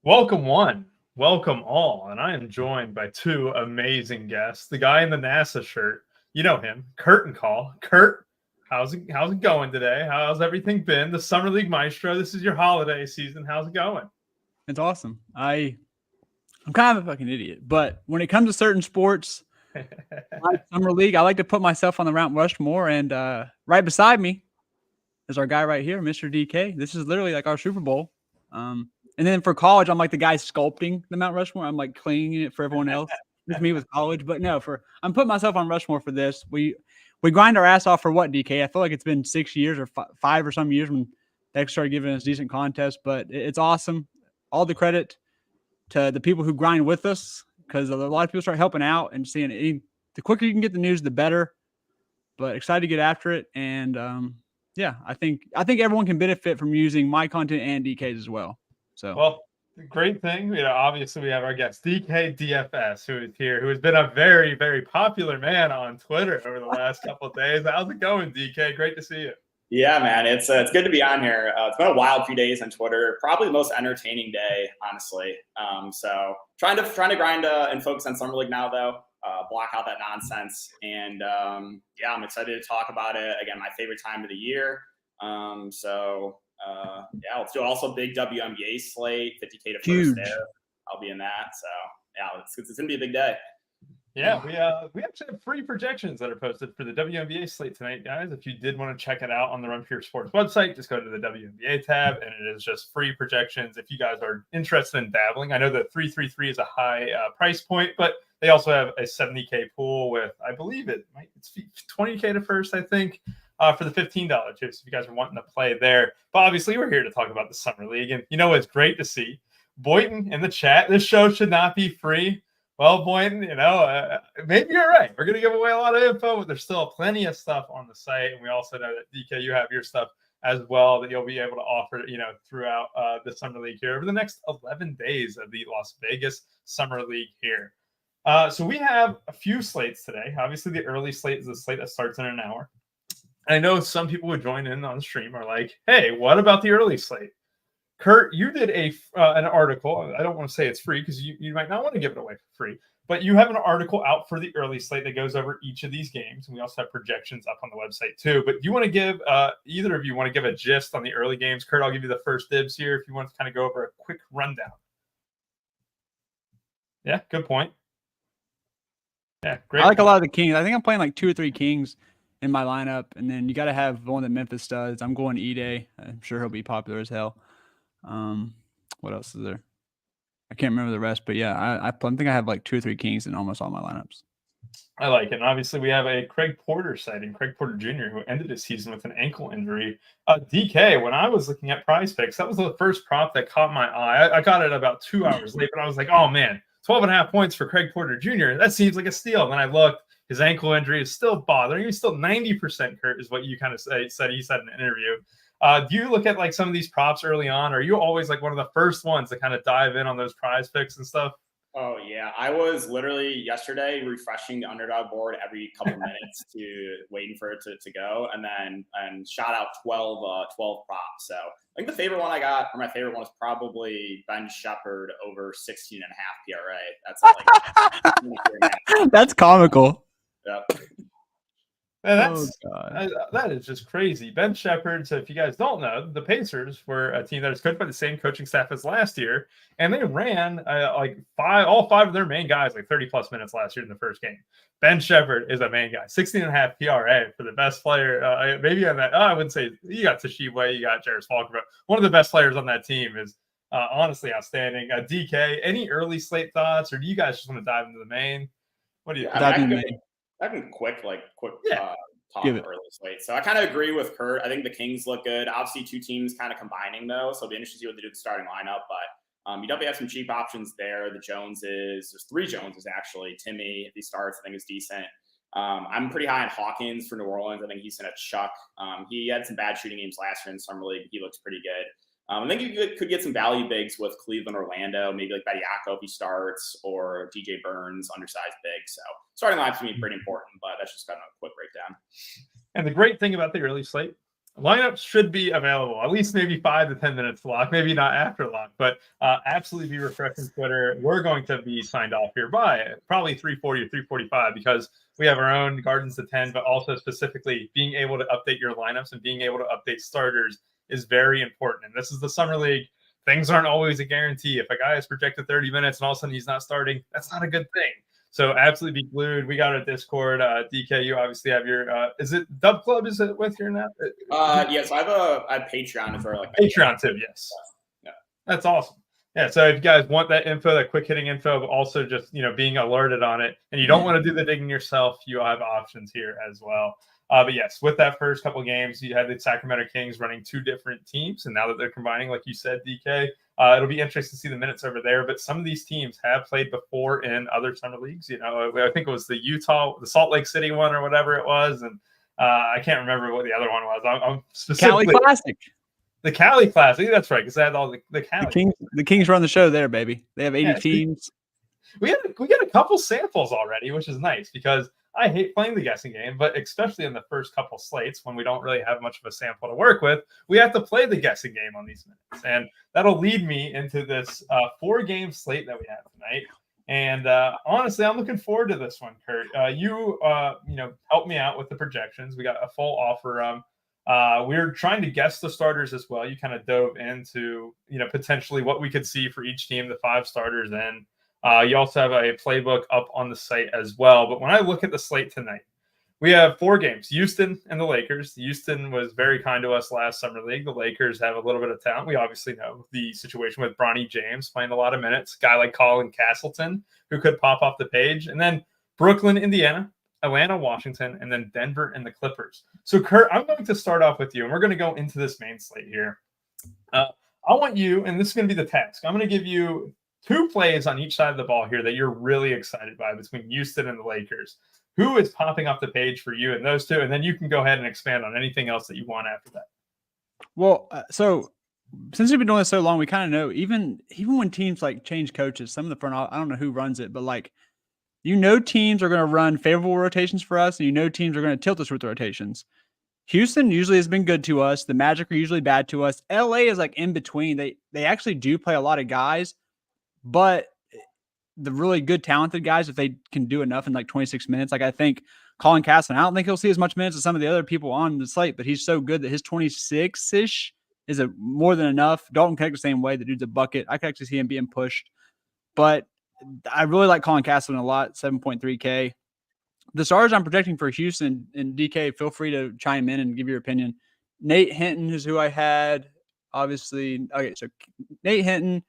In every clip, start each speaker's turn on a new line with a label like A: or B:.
A: Welcome one, welcome all, and I am joined by two amazing guests. The guy in the NASA shirt, you know him, Curtin Call. Kurt, how's it going today? How's everything been? The Summer League Maestro, this is your holiday season. How's it going?
B: It's awesome. I'm kind of a fucking idiot, but when it comes to certain sports, like Summer League, I like to put myself on the Mount Rushmore, and right beside me is our guy right here, Mr. DK. This is literally like our Super Bowl. And then for college, I'm like the guy sculpting the Mount Rushmore. I'm like cleaning it for everyone else. With me with college, but no, I'm putting myself on Rushmore for this. We grind our ass off for what, DK? I feel like it's been 6 years or 5 or some years when they started giving us decent contests, but it's awesome. All the credit to the people who grind with us, because a lot of people start helping out and seeing it. The quicker you can get the news, the better. But excited to get after it, and I think everyone can benefit from using my content and DK's as well. So,
A: well, the great thing, obviously we have our guest DK DFS, who is here, who has been a very, very popular man on Twitter over the last couple of days. How's it going, DK? Great to see you.
C: Yeah, man, it's good to be on here. It's been a wild few days on Twitter. Probably the most entertaining day, honestly. So trying to grind and focus on Summer League now, though. Block out that nonsense, and I'm excited to talk about it. Again, my favorite time of the year. Let's do it. Also big WNBA slate, 50K to first there. I'll be in that. So yeah, it's gonna be a big day.
A: Yeah, we actually have free projections that are posted for the WNBA slate tonight, guys. If you did want to check it out on the Run For Your Sports website, just go to the WNBA tab, and it is just free projections. If you guys are interested in dabbling, I know that 333 is a high price point, but they also have a 70K pool with, I believe it's 20K to first, I think, for the $15 chips. If you guys are wanting to play there, but obviously we're here to talk about the Summer League, and it's great to see Boynton in the chat. This show should not be free. Well, Boynton, maybe you're right. We're going to give away a lot of info, but there's still plenty of stuff on the site. And we also know that, DK, you have your stuff as well that you'll be able to offer, throughout the Summer League here over the next 11 days of the Las Vegas Summer League here. So we have a few slates today. Obviously, the early slate is the slate that starts in an hour. I know some people who join in on the stream are like, hey, what about the early slate? Kurt, you did an article. I don't want to say it's free because you might not want to give it away for free, but you have an article out for the early slate that goes over each of these games. And we also have projections up on the website too. But do you want to give, either of you want to give a gist on the early games? Kurt, I'll give you the first dibs here if you want to kind of go over a quick rundown. Yeah, good point. Yeah, great.
B: I like a lot of the Kings. I think I'm playing like 2 or 3 Kings in my lineup. And then you got to have one that Memphis does. I'm going E-Day. I'm sure he'll be popular as hell. What else is there? I can't remember the rest, but yeah, I think I have like 2 or 3 Kings in almost all my lineups.
A: I like it. And obviously, we have a Craig Porter sighting, Craig Porter Jr., who ended his season with an ankle injury. DK, when I was looking at Prize Picks, that was the first prop that caught my eye. I got it about 2 hours late, but I was like, oh man, 12.5 points for Craig Porter Jr. That seems like a steal. And then I looked, his ankle injury is still bothering. He's still 90%, Kurt, is what you kind of said he said in an interview. Do you look at like some of these props early on? Or are you always like one of the first ones to kind of dive in on those Prize Picks and stuff?
C: Oh, yeah. I was literally yesterday refreshing the underdog board every couple minutes waiting for it to go. And shot out 12 props. So I think the favorite one I got, or my favorite one, was probably Ben Shepherd over 16.5 PRA. That's
B: That's comical.
C: Yep.
A: That is just crazy. Ben Shepherd, so if you guys don't know, the Pacers were a team that is coached by the same coaching staff as last year, and they ran all 5 of their main guys like 30-plus minutes last year in the first game. Ben Shepherd is a main guy. 16.5 PRA for the best player. Maybe on that, I wouldn't say you got Tshiebwe, you got Jarris Walker, but one of the best players on that team is honestly outstanding. DK, any early slate thoughts, or do you guys just want to dive into the main? What do you think?
C: I can quick talk early slate. So I kind of agree with Kurt. I think the Kings look good. Obviously, 2 teams kind of combining though, so it'll be interesting to see what they do with the starting lineup. But you definitely have some cheap options there. There's 3 Joneses actually. Timmy, if he starts, I think is decent. I'm pretty high on Hawkins for New Orleans. I think he's going to chuck. He had some bad shooting games last year in Summer League. He looks pretty good. I think you could get some value bigs with Cleveland, Orlando, maybe like Bediako if he starts, or DJ Burns, undersized big. So starting lineup's going to be pretty important, but that's just kind of a quick breakdown.
A: And the great thing about the early slate Lineups should be available, at least maybe 5 to 10 minutes to lock, maybe not after lock, but absolutely be refreshing Twitter. We're going to be signed off here by probably 3:40 or 3:45 because we have our own Gardens to 10, but also specifically being able to update your lineups and being able to update starters is very important. And this is the Summer League. Things aren't always a guarantee. If a guy is projected 30 minutes and all of a sudden he's not starting, that's not a good thing. So absolutely be glued. We got a Discord. DK, you obviously have your is it Dub Club? Is it with your now?
C: Yes, I have Patreon for like
A: Patreon too. Yes, yeah, that's awesome. Yeah, so if you guys want that info, that quick hitting info, but also just being alerted on it, and you don't want to do the digging yourself, you have options here as well. But yes, with that first couple of games, you had the Sacramento Kings running 2 different teams, and now that they're combining, like you said, DK, it'll be interesting to see the minutes over there. But some of these teams have played before in other summer leagues. I think it was the Salt Lake City one or whatever it was, and I can't remember what the other one was. I'm specifically
B: Cali Classic.
A: The Cali Classic. That's right, because they had all the Cali.
B: The Kings run the show there, baby. They have 80 teams.
A: We get a couple samples already, which is nice because I hate playing the guessing game, but especially in the first couple slates when we don't really have much of a sample to work with, we have to play the guessing game on these minutes. And that'll lead me into this 4-game slate that we have tonight. And honestly, I'm looking forward to this one, Kurt. You helped me out with the projections. We got a full offer. We're trying to guess the starters as well. You kind of dove into, potentially what we could see for each team, the 5 starters, and you also have a playbook up on the site as well. But when I look at the slate tonight, we have 4 games, Houston and the Lakers. Houston was very kind to us last summer league. The Lakers have a little bit of talent. We obviously know the situation with Bronny James playing a lot of minutes, a guy like Colin Castleton, who could pop off the page. And then Brooklyn, Indiana, Atlanta, Washington, and then Denver and the Clippers. So, Kurt, I'm going to start off with you, and we're going to go into this main slate here. I want you, and this is going to be the task. I'm going to give you 2 plays on each side of the ball here that you're really excited by between Houston and the Lakers. Who is popping off the page for you in those 2? And then you can go ahead and expand on anything else that you want after that.
B: Well, so since we've been doing this so long, we kind of know even when teams like change coaches, some of the front, I don't know who runs it, but like, teams are going to run favorable rotations for us, and teams are going to tilt us with rotations. Houston usually has been good to us. The Magic are usually bad to us. LA is like in between. They actually do play a lot of guys, but the really good talented guys, if they can do enough in like 26 minutes, like I think Colin Castleton, I don't think he'll see as much minutes as some of the other people on the slate, but he's so good that his 26-ish is more than enough. Dalton Connect the same way. The dude's a bucket. I could actually see him being pushed, but I really like Colin Castleton a lot, 7.3K. The stars I'm projecting for Houston, and DK, feel free to chime in and give your opinion. Nate Hinton is who I had, obviously. Okay, so Nate Hinton,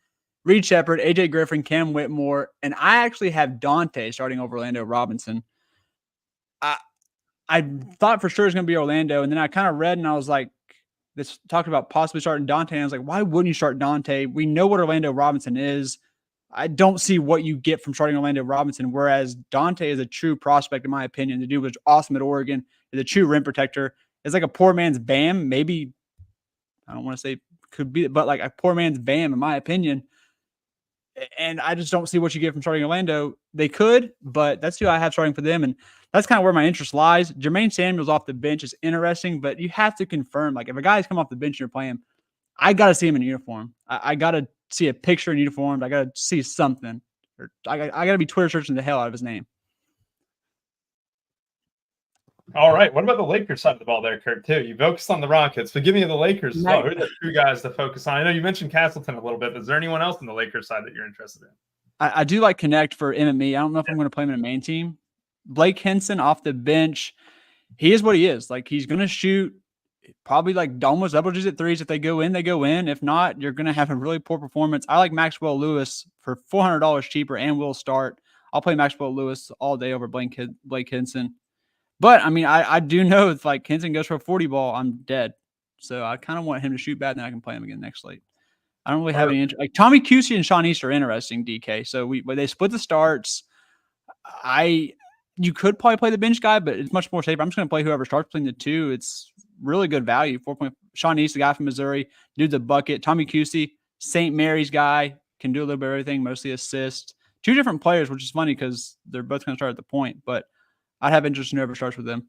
B: Reed Shepard, AJ Griffin, Cam Whitmore, and I actually have Dante starting over Orlando Robinson. I thought for sure it was going to be Orlando, and then I kind of read and I was like, this talked about possibly starting Dante, and I was like, why wouldn't you start Dante? We know what Orlando Robinson is. I don't see what you get from starting Orlando Robinson, whereas Dante is a true prospect, in my opinion. The dude was awesome at Oregon. Is a true rim protector. It's like a poor man's Bam. Maybe, I don't want to say could be, but like a poor man's Bam, in my opinion. And I just don't see what you get from starting Orlando. They could, but that's who I have starting for them. And that's kind of where my interest lies. Jermaine Samuels off the bench is interesting, but you have to confirm, like if a guy's come off the bench and you're playing, I got to see him in uniform. I got to see a picture in uniform. I got to see something. Or I got to be Twitter searching the hell out of his name.
A: All right. What about the Lakers side of the ball there, Kurt, too? You focused on the Rockets, but give me the Lakers as well. Who are the 2 guys to focus on? I know you mentioned Castleton a little bit, but is there anyone else on the Lakers side that you're interested in?
B: I do like Connect for MME. I don't know if I'm going to play him in a main team. Blake Henson off the bench. He is what he is. Like, he's going to shoot probably like almost double-digit threes. If they go in, they go in. If not, you're going to have a really poor performance. I like Maxwell Lewis for $400 cheaper and will start. I'll play Maxwell Lewis all day over Blake Henson. But, I mean, I do know if, like, Henson goes for a 40 ball, I'm dead. So I kind of want him to shoot bad, and then I can play him again next slate. I don't really have any interest. Like, Tommy Cusey and Sean East are interesting, DK. So when they split the starts, you could probably play the bench guy, but it's much more safer. I'm just going to play whoever starts between the 2. It's really good value. Sean East, the guy from Missouri, dude's a bucket. Tommy Cusey, St. Mary's guy, can do a little bit of everything, mostly assist. 2 different players, which is funny because they're both going to start at the point, but I'd have interest in whoever starts with them.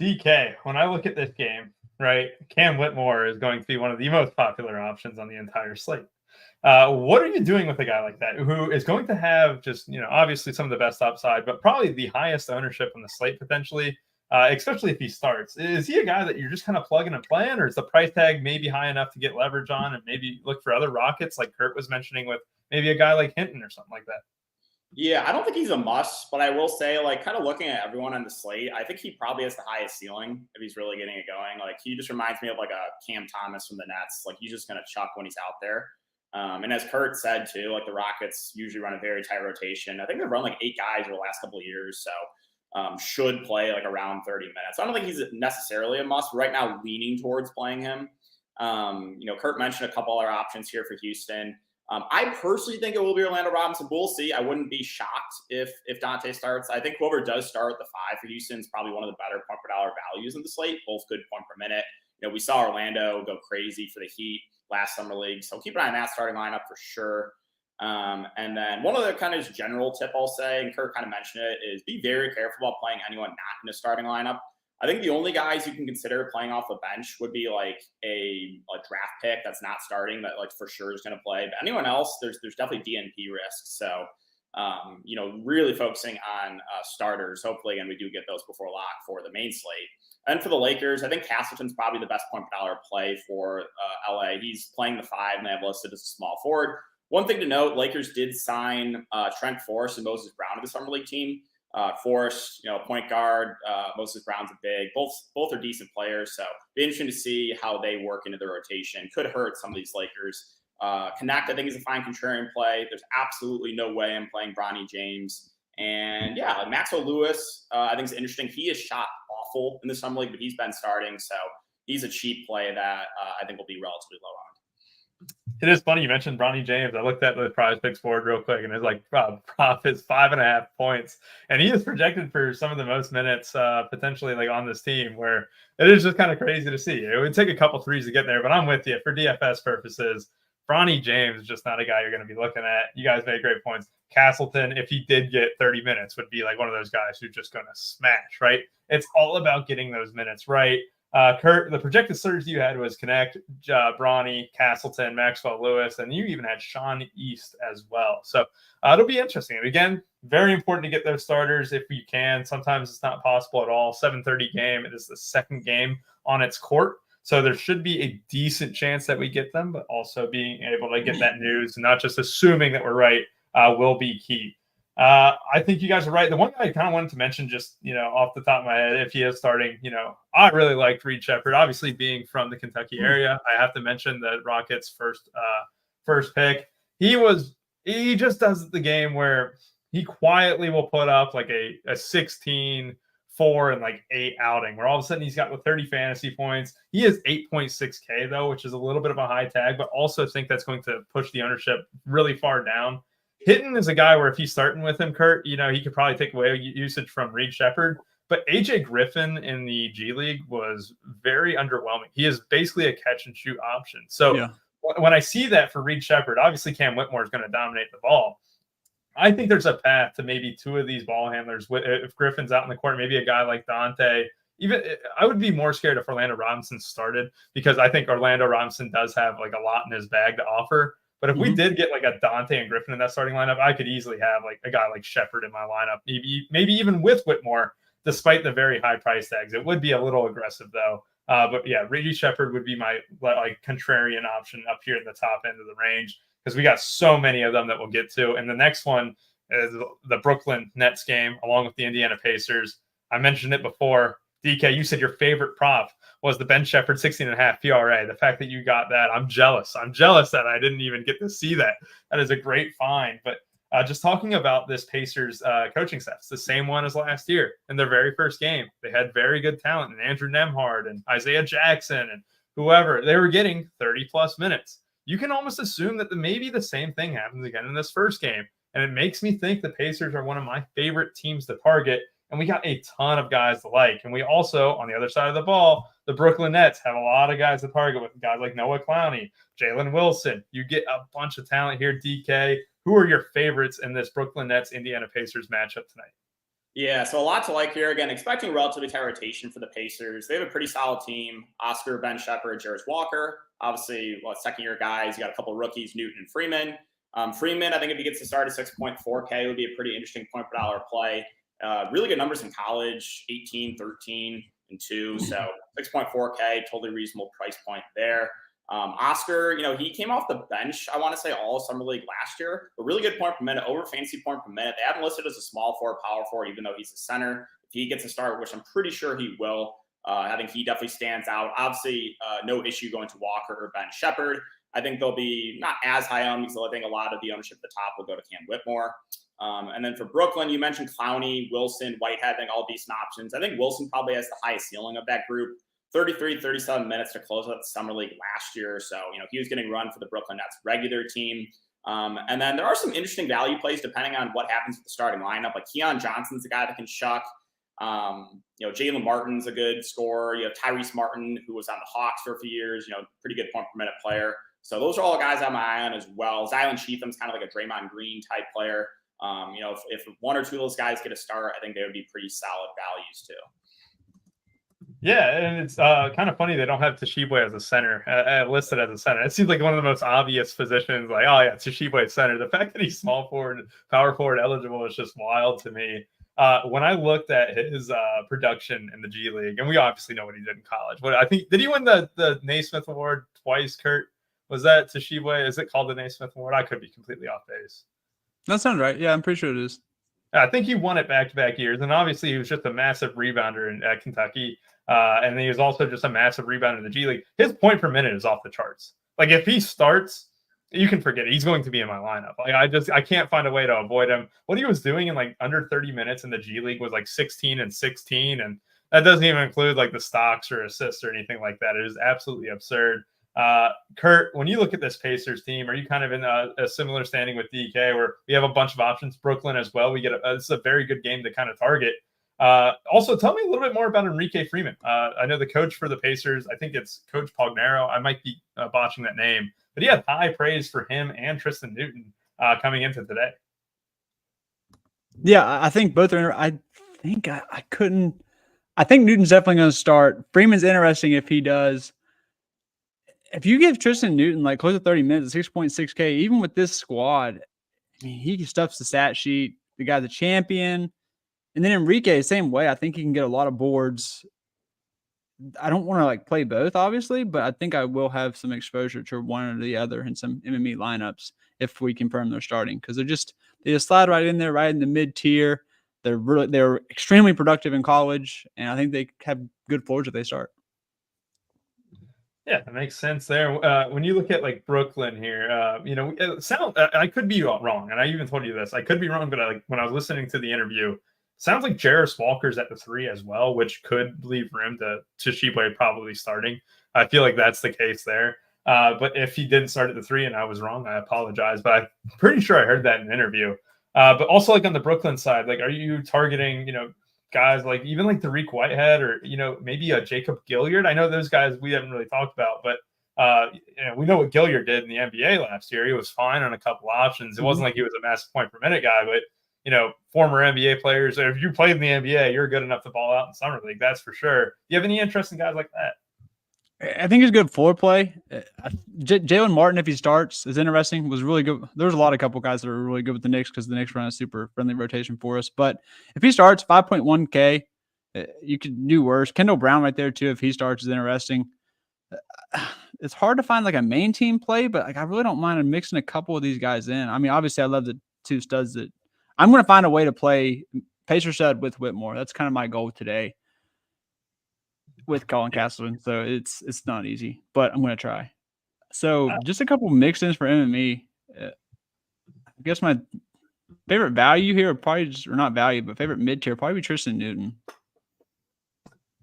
A: DK, when I look at this game, right? Cam Whitmore is going to be one of the most popular options on the entire slate. What are you doing with a guy like that who is going to have just, obviously some of the best upside, but probably the highest ownership on the slate potentially, especially if he starts? Is he a guy that you're just kind of plugging and playing, or is the price tag maybe high enough to get leverage on and maybe look for other rockets like Kurt was mentioning with maybe a guy like Hinton or something like that?
C: Yeah, I don't think he's a must, but I will say, like, kind of looking at everyone on the slate, I think he probably has the highest ceiling if he's really getting it going. Like, he just reminds me of like a Cam Thomas from the Nets. Like, he's just going to chuck when he's out there. And as Kurt said too, like the Rockets usually run a very tight rotation. I think they've run like 8 guys over the last couple of years, so should play like around 30 minutes. I don't think he's necessarily a must. Right now, leaning towards playing him. Kurt mentioned a couple other options here for Houston. I personally think it will be Orlando Robinson. We'll see. I wouldn't be shocked if Dante starts. I think whoever does start at the 5 for Houston is probably one of the better point per dollar values in the slate, both good point per minute. We saw Orlando go crazy for the Heat last summer league, so keep an eye on that starting lineup for sure. And then one other kind of general tip I'll say, and Kurt kind of mentioned it, is be very careful about playing anyone not in a starting lineup. I think the only guys you can consider playing off the bench would be like a draft pick that's not starting that like for sure is going to play. But anyone else, there's definitely DNP risks. So, really focusing on starters. Hopefully, and we do get those before lock for the main slate. And for the Lakers, I think Castleton's probably the best point per dollar play for LA. He's playing the 5, and they have listed as a small forward. One thing to note, Lakers did sign Trent Forrest and Moses Brown to the summer league team. Forrest, point guard, Moses Brown's a big. Both are decent players, so be interesting to see how they work into the rotation. Could hurt some of these Lakers. Connect, I think, is a fine contrarian play. There's absolutely no way I'm playing Bronny James. And yeah, Maxwell Lewis, I think is interesting. He has shot awful in the summer league, but he's been starting, so he's a cheap play that I think will be relatively low on.
A: It is funny you mentioned Bronny James. I looked at the prize picks board real quick, and it's like prop is 5.5 points, and he is projected for some of the most minutes potentially like on this team. Where it is just kind of crazy to see. It would take a couple threes to get there, but I'm with you for DFS purposes. Bronny James is just not a guy you're going to be looking at. You guys made great points. Castleton, if he did get 30 minutes, would be like one of those guys who's just going to smash. Right? It's all about getting those minutes right. Kurt, the projected surge you had was Connect, Bronny, Castleton, Maxwell Lewis, and you even had Sean East as well. So it'll be interesting. And again, very important to get those starters if you can. Sometimes it's not possible at all. 7:30 game. It is the second game on its court. So there should be a decent chance that we get them, but also being able to get that news and not just assuming that we're right will be key. I think you guys are right. The one guy I kind of wanted to mention just, off the top of my head, if he is starting, I really liked Reed Sheppard, obviously being from the Kentucky area. I have to mention the Rockets first pick. He just does the game where he quietly will put up like a 16, 4 and like 8 outing where all of a sudden he's got the 30 fantasy points. He is 8.6K though, which is a little bit of a high tag, but also think that's going to push the ownership really far down. Hinton is a guy where if he's starting with him, Kurt, he could probably take away usage from Reed Sheppard. But AJ Griffin in the G League was very underwhelming. He is basically a catch and shoot option. So when I see that for Reed Sheppard, obviously Cam Whitmore is going to dominate the ball. I think there's a path to maybe 2 of these ball handlers. If Griffin's out in the court, maybe a guy like Dante. Even I would be more scared if Orlando Robinson started because I think Orlando Robinson does have like a lot in his bag to offer. But if we did get like a Dante and Griffin in that starting lineup, I could easily have like a guy like Sheppard in my lineup, maybe even with Whitmore, despite the very high price tags. It would be a little aggressive though. But yeah, Reed Sheppard would be my like contrarian option up here in the top end of the range because we got so many of them that we'll get to. And the next one is the Brooklyn Nets game along with the Indiana Pacers. I mentioned it before. DK, you said your favorite prop was the Ben Sheppard 16.5 PRA. The fact that you got that, I'm jealous. I'm jealous that I didn't even get to see that. That is a great find. But just talking about this Pacers coaching staff, it's the same one as last year in their very first game. They had very good talent, and Andrew Nembhard and Isaiah Jackson and whoever. They were getting 30-plus minutes. You can almost assume that maybe the same thing happens again in this first game. And it makes me think the Pacers are one of my favorite teams to target. And we got a ton of guys to like. And we also, on the other side of the ball, the Brooklyn Nets have a lot of guys to target with guys like Noah Clowney, Jalen Wilson. You get a bunch of talent here, DK. Who are your favorites in this Brooklyn Nets-Indiana Pacers matchup tonight?
C: Yeah, so a lot to like here. Again, expecting relatively tight rotation for the Pacers. They have a pretty solid team. Oscar, Ben Shepherd, Jarris Walker. Obviously, second-year guys. You got a couple of rookies, Newton and Freeman. Freeman, I think if he gets to start at 6.4K, would be a pretty interesting point per dollar play. Really good numbers in college, 18, 13, and 2. So 6.4K, totally reasonable price point there. Oscar, he came off the bench, I want to say, all of Summer League last year. A really good point per minute, over fantasy point per minute. They have him listed as a small forward, power forward, even though he's a center. If he gets a start, which I'm pretty sure he will, I think he definitely stands out. Obviously, no issue going to Walker or Ben Shepherd. I think they'll be not as high on because I think a lot of the ownership at the top will go to Cam Whitmore. And then for Brooklyn, you mentioned Clowney, Wilson, Whitehead, I think all decent options. I think Wilson probably has the highest ceiling of that group. 33, 37 minutes to close out the Summer League last year. So, he was getting run for the Brooklyn Nets regular team. And then there are some interesting value plays depending on what happens with the starting lineup. Like Keon Johnson's a guy that can shuck. Jalen Martin's a good scorer. You have Tyrese Martin, who was on the Hawks for a few years, pretty good point per minute player. So those are all guys I have my eye on as well. Zylan Cheatham's kind of like a Draymond Green type player. If one or two of those guys get a start, I think they would be pretty solid values too.
A: Yeah, and it's kind of funny they don't have Tshiebwe as a center, listed as a center. It seems like one of the most obvious positions, like, oh yeah, Tshiebwe center. The fact that he's small forward, power forward eligible is just wild to me. When I looked at his production in the G League, and we obviously know what he did in college, but I think, did he win the Naismith Award twice, Kurt? Was that Tshiebwe? Is it called the Naismith Award? I could be completely off base.
B: That sounds right. Yeah, I'm pretty sure it is.
A: I think he won it back-to-back years, and obviously he was just a massive rebounder at Kentucky. And he was also just a massive rebounder in the G League. His point per minute is off the charts. Like, if he starts, you can forget it. He's going to be in my lineup. Like, I can't find a way to avoid him. What he was doing in like under 30 minutes in the G League was like 16 and 16, and that doesn't even include like the stocks or assists or anything like that. It is absolutely absurd. Kurt, when you look at this Pacers team, are you kind of in a similar standing with DK where we have a bunch of options? Brooklyn as well. It's a very good game to kind of target. Also, tell me a little bit more about Enrique Freeman. I know the coach for the Pacers. I think it's Coach Pognero. I might be botching that name, but he had high praise for him and Tristan Newton coming into today.
B: Yeah, I think both are. I think I couldn't. I think Newton's definitely going to start. Freeman's interesting if he does. If you give Tristan Newton like close to 30 minutes, 6.6K, even with this squad, I mean, he stuffs the stat sheet. The guy's a champion. And then Enrique, same way. I think he can get a lot of boards. I don't want to like play both, obviously, but I think I will have some exposure to one or the other in some MME lineups if we confirm they're starting, because they just slide right in there, right in the mid tier. They're extremely productive in college, and I think they have good floors if they start.
A: Yeah, that makes sense there. When you look at like Brooklyn here, I could be wrong, and I even told you this. I could be wrong, but when I was listening to the interview, sounds like Jarris Walker's at the 3 as well, which could leave room to Tshiebwe probably starting. I feel like that's the case there. But if he didn't start at the 3 and I was wrong, I apologize. But I'm pretty sure I heard that in an interview. But also like on the Brooklyn side, like, are you targeting, guys like even like Tariq Whitehead or, maybe a Jacob Gilyard? I know those guys we haven't really talked about, but we know what Gilyard did in the NBA last year. He was fine on a couple options. It wasn't like he was a massive point per minute guy, but former NBA players, if you played in the NBA, you're good enough to ball out in Summer League. That's for sure. Do you have any interest in guys like that?
B: I think he's good floor play. Jalen Martin, if he starts, is interesting. Was really good. There's a couple guys that are really good with the Knicks because the Knicks run a super friendly rotation for us. But if he starts, 5.1K, you could do worse. Kendall Brown right there too, if he starts, is interesting. It's hard to find like a main team play, but like I really don't mind mixing a couple of these guys in. I mean, obviously I love the two studs that I'm going to find a way to play Pacer stud with Whitmore. That's kind of my goal today with Colin Castleton. So it's not easy, but I'm going to try. So just a couple mix-ins for MME. I guess my favorite value here or not value, but favorite mid-tier probably be Tristan Newton.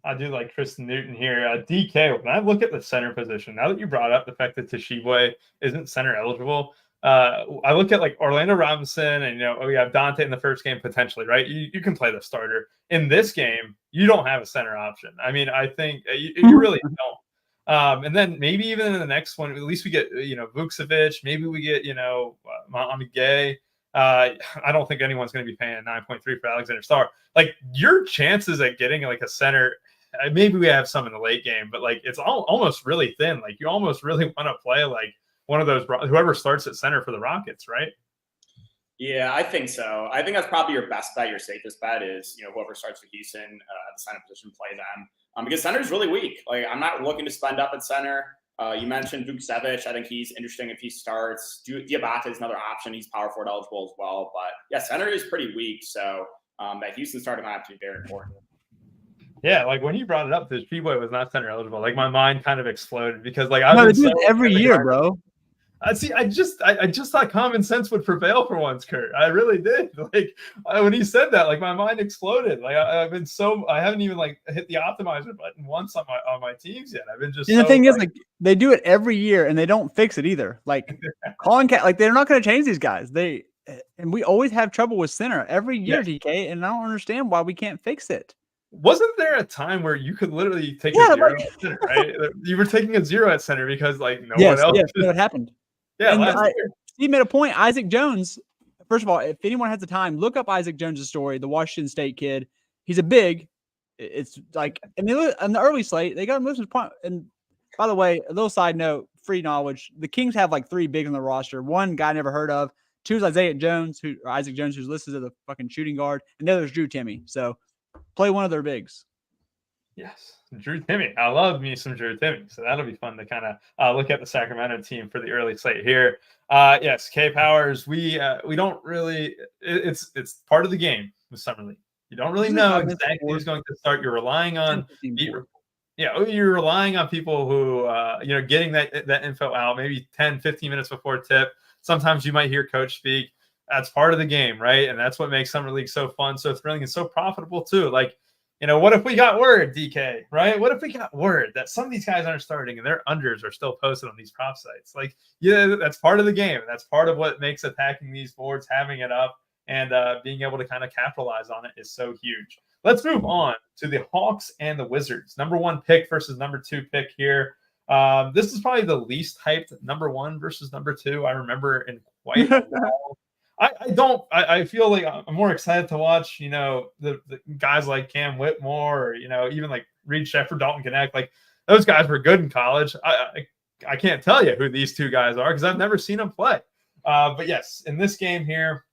A: I do like Tristan Newton here. DK, when I look at the center position, now that you brought up the fact that Tshiebwe isn't center eligible, I look at like Orlando Robinson and, we have Dante in the first game potentially, right? You can play the starter. In this game, you don't have a center option. I mean, I think you really don't. And then maybe even in the next one, at least we get, Vucevic. Maybe we get, Mohamed Gay. I don't think anyone's going to be paying 9.3 for Alexander Starr. Like, your chances at getting like a center, maybe we have some in the late game, but like it's almost really thin. Like, you almost really want to play like one of those, whoever starts at center for the Rockets, right?
C: Yeah, I think so. I think that's probably your best bet. Your safest bet is, whoever starts for Houston at the center position, play them. Because center is really weak. Like, I'm not looking to spend up at center. You mentioned Vukcevic. I think he's interesting if he starts. Diabate is another option. He's power forward eligible as well. But yeah, center is pretty weak. So that Houston starting lineup to be very important.
A: Yeah, like when you brought it up, this P-Boy was not center eligible. Like, my mind kind of exploded because like
B: they do it every year, bro.
A: I just thought common sense would prevail for once, Kurt. I really did. Like, when he said that, like my mind exploded. Like, I haven't even like hit the optimizer button once on my teams yet. I've been just.
B: And the thing is, like, they do it every year and they don't fix it either. Like, Colin Cat, like they're not going to change these guys. And we always have trouble with center every year, DK, and I don't understand why we can't fix it.
A: Wasn't there a time where you could literally take a zero at center, right? You were taking a zero at center because like no one else.
B: Yes, that happened.
A: Yeah,
B: Steve made a point. Isaac Jones, first of all, if anyone has the time, look up Isaac Jones' story, the Washington State kid. He's a big. It's like in the early slate, they got him losing his point. And by the way, a little side note, free knowledge: the Kings have like 3 big on the roster. One guy I never heard of. 2 is Isaac Jones, who's listed as a fucking shooting guard, and the other is Drew Timme. So play one of their bigs.
A: Yes, Drew Timme. I love me some Drew Timme. So that'll be fun to kind of look at the Sacramento team for the early slate here. Yes, K Powers. We don't really. It's part of the game with Summer League. You don't really know exactly who's going to start. You're relying on. You're relying on people who getting that info out maybe 10, 15 minutes before tip. Sometimes you might hear coach speak. That's part of the game, right? And that's what makes Summer League so fun, so thrilling, and so profitable too. Like, what if we got word, DK, right? What if we got word that some of these guys aren't starting and their unders are still posted on these prop sites? Like, yeah, that's part of the game. That's part of what makes attacking these boards, having it up, and being able to kind of capitalize on it is so huge. Let's move on to the Hawks and the Wizards. Number 1 pick versus number 2 pick here. This is probably the least hyped number 1 versus number 2 I remember in quite a while. I feel like I'm more excited to watch, the guys like Cam Whitmore or, even like Reed Shepherd, Dalton Connect. Like, those guys were good in college. I can't tell you who these 2 guys are because I've never seen them play. But yes, in this game here,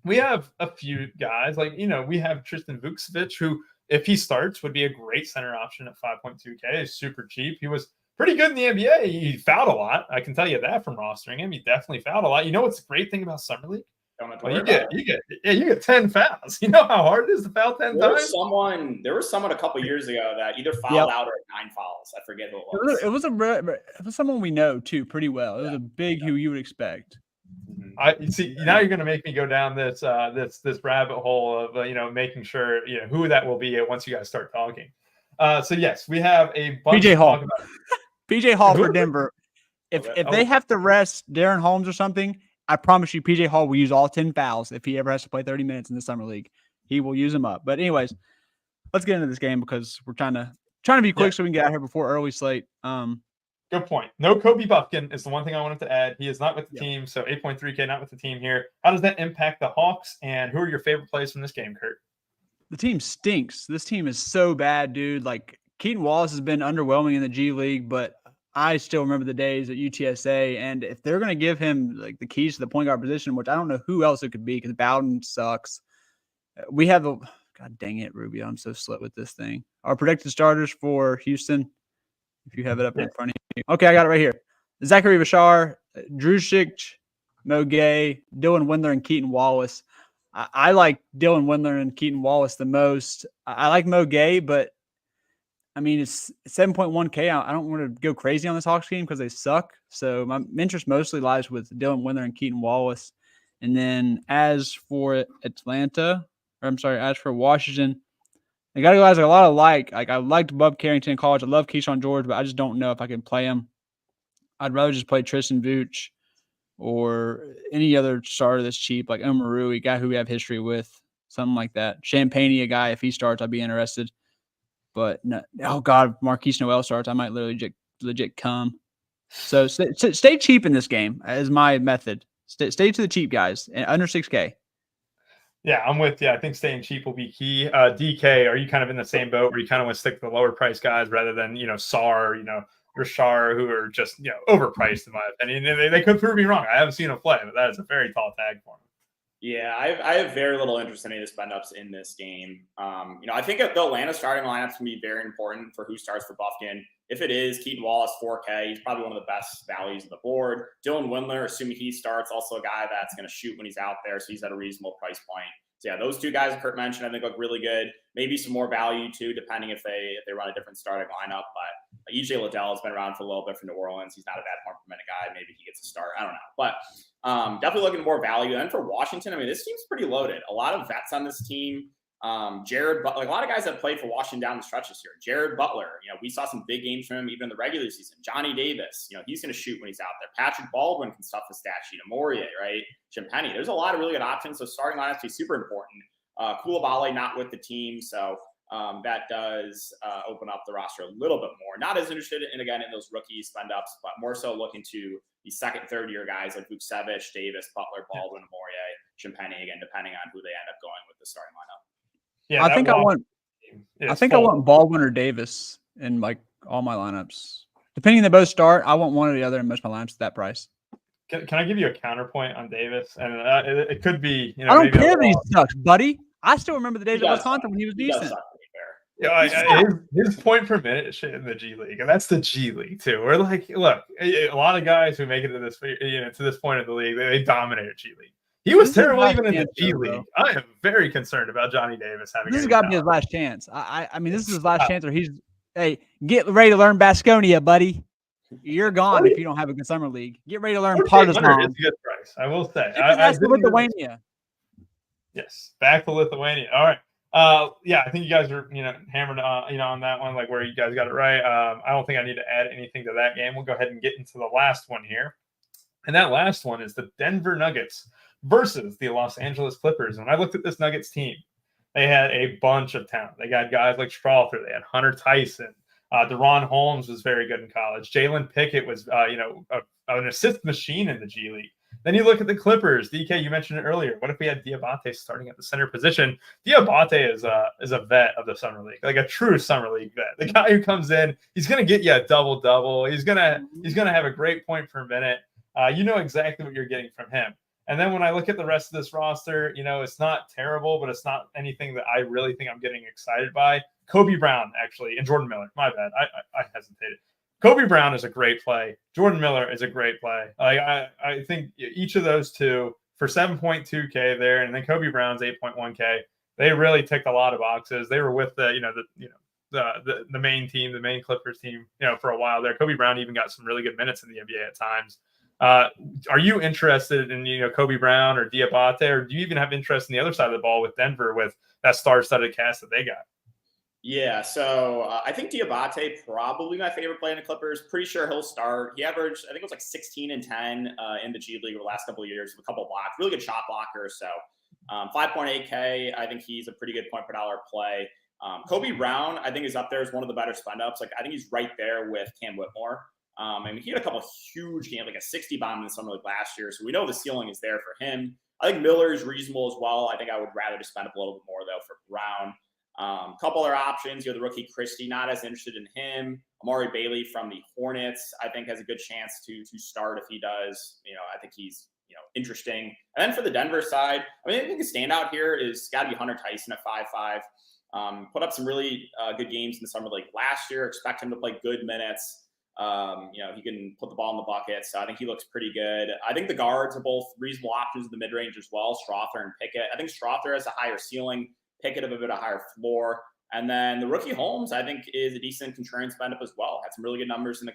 A: we have a few guys like, we have Tristan Vukcevic, who, if he starts, would be a great center option at 5.2K. He's super cheap. He was pretty good in the NBA. He fouled a lot. I can tell you that from rostering him. He definitely fouled a lot. What's the great thing about Summer League? You get 10 fouls. You know how hard it is to foul 10 times?
C: There was someone a couple years ago that either fouled out or 9 fouls. I forget who it was.
B: It was someone we know too pretty well. It was a big who you would expect.
A: You see, now you're going to make me go down this rabbit hole of making sure who that will be once you guys start talking. So yes, we have a bunch
B: PJ Hall.
A: About.
B: PJ Hall for Denver. If they have to rest Darren Holmes or something, I promise you, PJ Hall will use all 10 fouls if he ever has to play 30 minutes in the Summer League. He will use them up. But anyways, let's get into this game because we're trying to be quick so we can get out here before early slate.
A: Good point. No Kobe Buffkin is the one thing I wanted to add. He is not with the team, so 8.3K not with the team here. How does that impact the Hawks? And who are your favorite plays from this game, Kurt?
B: The team stinks. This team is so bad, dude. Like, Keaton Wallace has been underwhelming in the G League, but I still remember the days at UTSA, and if they're going to give him like the keys to the point guard position, which I don't know who else it could be because Bowden sucks. We have God dang it, Rubio. I'm so slut with this thing. Our predicted starters for Houston, if you have it up in front of you. Okay, I got it right here. Zachary Bashar, Drusic, Mo Gay, Dylan Windler, and Keaton Wallace. I like Dylan Windler and Keaton Wallace the most. I like Mo Gay, but I mean, it's 7.1K. I don't want to go crazy on this Hawks team because they suck. So my interest mostly lies with Dylan Windler and Keaton Wallace. And then as for Washington, they got guys a lot of like I liked Bub Carrington in college. I love Keyshawn George, but I just don't know if I can play him. I'd rather just play Tristan Vooch or any other starter that's cheap, like Omaru, a guy who we have history with, something like that. Champagne, a guy, if he starts, I'd be interested. But no, oh God, Marquise Noel starts, I might literally legit come. So stay cheap in this game is my method. Stay to the cheap guys and under 6K.
A: Yeah, I'm with you. I think staying cheap will be key. DK, are you kind of in the same boat where you kind of want to stick to the lower price guys rather than, Sar, Rashar, who are just, overpriced in my opinion? And they could prove me wrong. I haven't seen him play, but that is a very tall tag for him.
C: Yeah, I have very little interest in any of the spend ups in this game. I think the Atlanta starting lineups can be very important for who starts for Buffkin. If it is Keaton Wallace, 4K, he's probably one of the best values of the board. Dylan Windler, assuming he starts, also a guy that's going to shoot when he's out there, so he's at a reasonable price point. So yeah, those two guys Kurt mentioned, I think look really good. Maybe some more value too, depending if they run a different starting lineup. But EJ Liddell has been around for a little bit for New Orleans. He's not a bad per minute guy. Maybe he gets a start. I don't know, but definitely looking at more value. And for Washington, I mean, this team's pretty loaded. A lot of vets on this team. Jared, like a lot of guys that played for Washington down the stretches here. Jared Butler, we saw some big games from him even in the regular season. Johnny Davis, he's going to shoot when he's out there. Patrick Baldwin can stuff the stat sheet. Amorie, right? Chimpenny. There's a lot of really good options. So starting lineups is super important. Koulibaly not with the team, so that does open up the roster a little bit more. Not as interested in those rookie spend ups, but more so looking to the second, third year guys like Vucevic, Davis, Butler, Baldwin, Amorie, Chimpenny, again, depending on who they end up going with the starting lineup.
A: Yeah,
B: I think I want Baldwin or Davis in like all my lineups. Depending on they both start, I want one or the other in most of my lineups at that price.
A: Can I give you a counterpoint on Davis? And it could be,
B: I don't care that he sucks, buddy. I still remember the days of Wisconsin when he was decent.
A: His point per minute shit in the G League, and that's the G League too. We're like, look, a lot of guys who make it to this, to this point of the league, they dominated G League. He was terrible even in the G League. I am very concerned about Johnny Davis having.
B: This has got to be his last chance. I mean, this is his last chance, or get ready to learn Baskonia, buddy. You're gone if you don't have a good summer league. Get ready to learn Partizan.
A: It's a good price, I will say.
B: That's Lithuania.
A: Yes, back to Lithuania. All right. Yeah, I think you guys are, hammered on that one, like where you guys got it right. I don't think I need to add anything to that game. We'll go ahead and get into the last one here. And that last one is the Denver Nuggets versus the Los Angeles Clippers. And when I looked at this Nuggets team, they had a bunch of talent. They got guys like Strawther. They had Hunter Tyson. Deron Holmes was very good in college. Jalen Pickett was, an assist machine in the G League. Then you look at the Clippers. DK, you mentioned it earlier. What if we had Diabate starting at the center position? Diabate is a vet of the summer league, like a true summer league vet. The guy who comes in, he's going to get you a double-double. He's gonna have a great point per minute. You know exactly what you're getting from him. And then when I look at the rest of this roster, it's not terrible, but it's not anything that I really think I'm getting excited by. Kobe Brown, actually, and Jordan Miller. My bad. I hesitated. Kobe Brown is a great play. Jordan Miller is a great play. I think each of those two for 7.2K there, and then Kobe Brown's 8.1K. They really ticked a lot of boxes. They were with the main team, the main Clippers team, for a while there. Kobe Brown even got some really good minutes in the NBA at times. Are you interested in Kobe Brown or Diabate, or do you even have interest in the other side of the ball with Denver with that star-studded cast that they got?
C: Yeah, so I think Diabate probably my favorite play in the Clippers. Pretty sure he'll start. He averaged, I think it was like 16 and 10 in the G League over the last couple of years with a couple of blocks. Really good shot blocker. So 5.8K, I think he's a pretty good point per dollar play. Kobe Brown, I think, is up there as one of the better spend ups. Like I think he's right there with Cam Whitmore. He had a couple of huge games, like a 60 bomb in the summer league last year. So we know the ceiling is there for him. I think Miller is reasonable as well. I think I would rather just spend up a little bit more though for Brown. Couple other options. The rookie Christie, not as interested in him. Amari Bailey from the Hornets, I think, has a good chance to start if he does. I think he's interesting. And then for the Denver side, I think the standout here is got to be Hunter Tyson at 5'5". Put up some really good games in the summer league last year. Expect him to play good minutes. He can put the ball in the bucket, so I think he looks pretty good. I think the guards are both reasonable options in the mid range as well. Strawther and Pickett. I think Strawther has a higher ceiling. Pickett of a bit of higher floor. And then the rookie Holmes, I think, is a decent contrarian spend up as well. Had some really good numbers in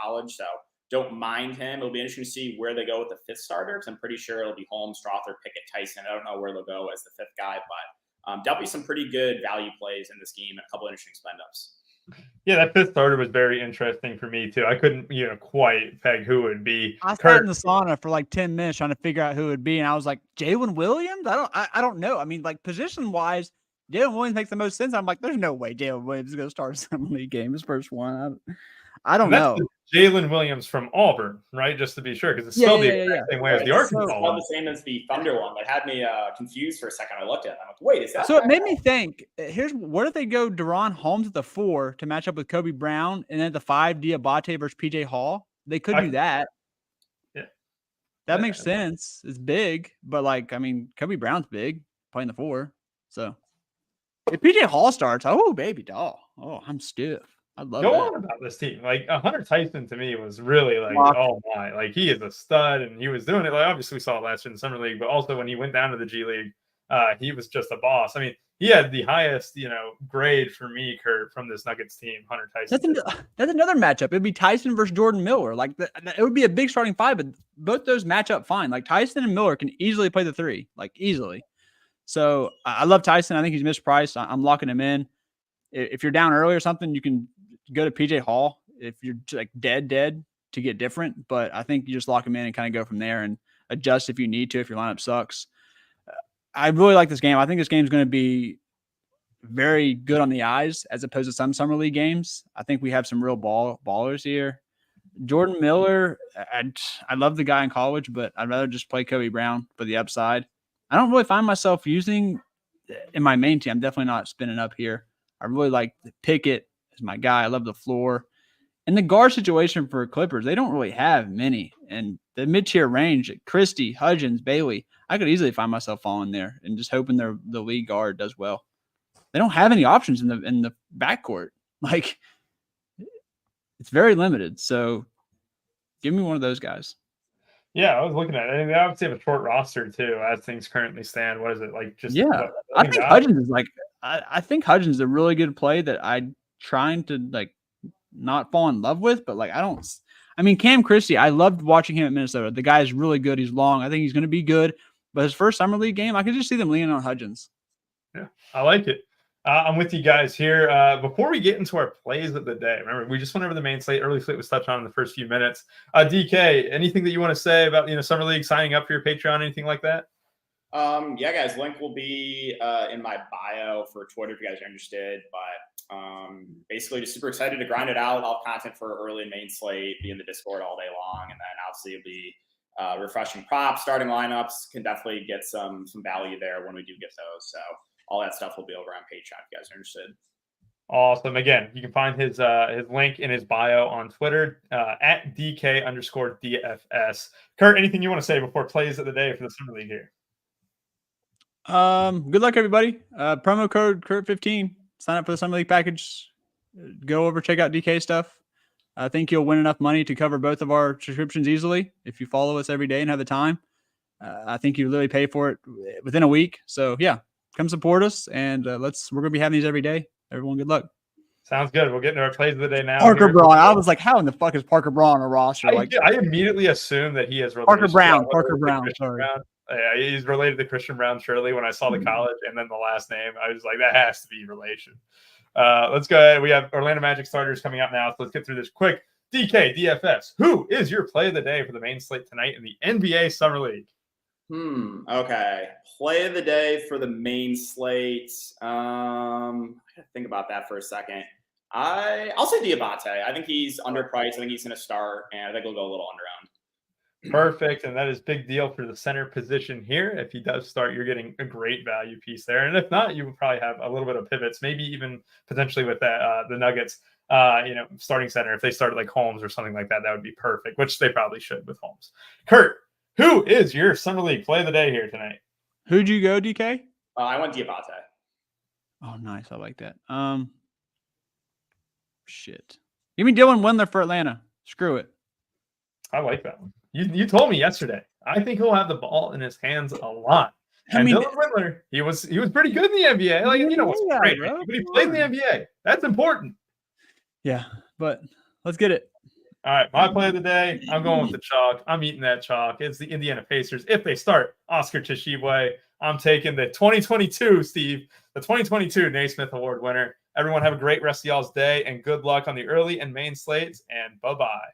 C: college, so don't mind him. It'll be interesting to see where they go with the fifth starter, because I'm pretty sure it'll be Holmes, Strawther, Pickett, Tyson. I don't know where they'll go as the fifth guy, but definitely some pretty good value plays in this game and a couple of interesting spend ups.
A: Yeah, that fifth starter was very interesting for me too. I couldn't, quite peg who it would be.
B: I sat in the sauna for like 10 minutes trying to figure out who it would be, and I was like, Jalen Williams? I don't know. I mean, like position wise, Jalen Williams makes the most sense. I'm like, there's no way Jalen Williams is going to start a summer league game his first one. I don't know.
A: Jalen Williams from Auburn, right? Just to be sure, because it's spelled the exact same way as the Arkansas
C: one.
A: one.
C: The same as the Thunder one. That had me confused for a second. I looked at it. I'm like, wait, is that?
B: So it made me think. What if they go Deron Holmes at the 4 to match up with Kobe Brown, and then at the 5, Diabate versus PJ Hall? They could do that.
A: Yeah,
B: that makes sense. It's big, but Kobe Brown's big playing the 4. So if PJ Hall starts, oh baby doll, I'm stiff. I love
A: Go
B: that.
A: on about this team. Hunter Tyson to me was really oh my, he is a stud, and he was doing it. Obviously we saw it last year in the summer league, but also when he went down to the G League, he was just a boss. I mean, he had the highest, grade for me, Kurt, from this Nuggets team. Hunter Tyson.
B: That's another matchup. It'd be Tyson versus Jordan Miller. It would be a big starting 5, but both those match up fine. Tyson and Miller can easily play the 3, easily. So I love Tyson. I think he's mispriced. I'm locking him in. If you're down early or something, you can go to PJ Hall if you're dead to get different. But I think you just lock him in and kind of go from there and adjust if you need to, if your lineup sucks. I really like this game. I think this game is going to be very good on the eyes as opposed to some summer league games. I think we have some real ballers here. Jordan Miller, I love the guy in college, but I'd rather just play Kobe Brown for the upside. I don't really find myself using in my main team. I'm definitely not spinning up here. I really like Pickett as my guy. I love the floor. And the guard situation for Clippers, they don't really have many. And the mid-tier range, Christie, Hudgens, Bailey, I could easily find myself falling there and just hoping the lead guard does well. They don't have any options in the backcourt. It's very limited. So give me one of those guys.
A: Yeah, I was looking at it. They obviously have a short roster too, as things currently stand. What is it
B: I think Hudgens is I think Hudgens is a really good play that I'm trying to not fall in love with, but Cam Christie, I loved watching him at Minnesota. The guy is really good. He's long. I think he's going to be good. But his first summer league game, I could just see them leaning on Hudgens.
A: Yeah, I like it. I'm with you guys here. Before we get into our plays of the day, remember, we just went over the main slate. Early slate was touched on in the first few minutes. DK, anything that you want to say about summer league, signing up for your Patreon, anything like that?
C: Yeah, guys, link will be in my bio for Twitter if you guys are interested. But basically, just super excited to grind it out. I'll have content for early and main slate, be in the Discord all day long, and then obviously it'll be refreshing props, starting lineups. Can definitely get some value there when we do get those. So all that stuff will be over on Patreon if you guys are interested.
A: Awesome. Again, you can find his link in his bio on Twitter at DK_DFS. Kurt, anything you want to say before plays of the day for the Summer League here?
B: Good luck, everybody. Promo code Kurt15. Sign up for the Summer League package. Go over, check out DK stuff. I think you'll win enough money to cover both of our subscriptions easily if you follow us every day and have the time. I think you literally pay for it within a week. So yeah, come support us, and we're going to be having these every day. Everyone, good luck.
A: Sounds good. We'll get into our plays of the day now.
B: Parker Braun. I was like, how in the fuck is Parker Braun on a roster?
A: I immediately assumed that he has
B: Parker Brown. Sorry.
A: Yeah, he's related to Christian Brown, surely. When I saw the college and then the last name, I was like, that has to be relation. Let's go ahead. We have Orlando Magic starters coming up now, so let's get through this quick. DK, DFS, who is your play of the day for the main slate tonight in the NBA Summer League?
C: Okay. Play of the day for the main slate. I gotta think about that for a second. I'll say Diabate. I think he's underpriced. I think he's going to start, and I think he'll go a little underowned.
A: Perfect, and that is big deal for the center position here. If he does start, you're getting a great value piece there, and if not, you will probably have a little bit of pivots, maybe even potentially with that the Nuggets, starting center. If they started like Holmes or something like that, that would be perfect, which they probably should with Holmes. Kurt, who is your Summer League play of the day here tonight?
B: Who'd you go, DK?
C: I went Diabate.
B: Oh, nice. I like that. Shit. Give me Dylan Windler for Atlanta. Screw it.
A: I like that one. You told me yesterday. I think he'll have the ball in his hands a lot. And Dylan Windler, he was pretty good in the NBA. What's great, right? But he played in the NBA. That's important.
B: Yeah, but let's get it.
A: All right, my play of the day. I'm going with the chalk. I'm eating that chalk. It's the Indiana Pacers. If they start Oscar Tshiebwe, I'm taking the 2022 Naismith Award winner. Everyone have a great rest of y'all's day and good luck on the early and main slates. And bye-bye.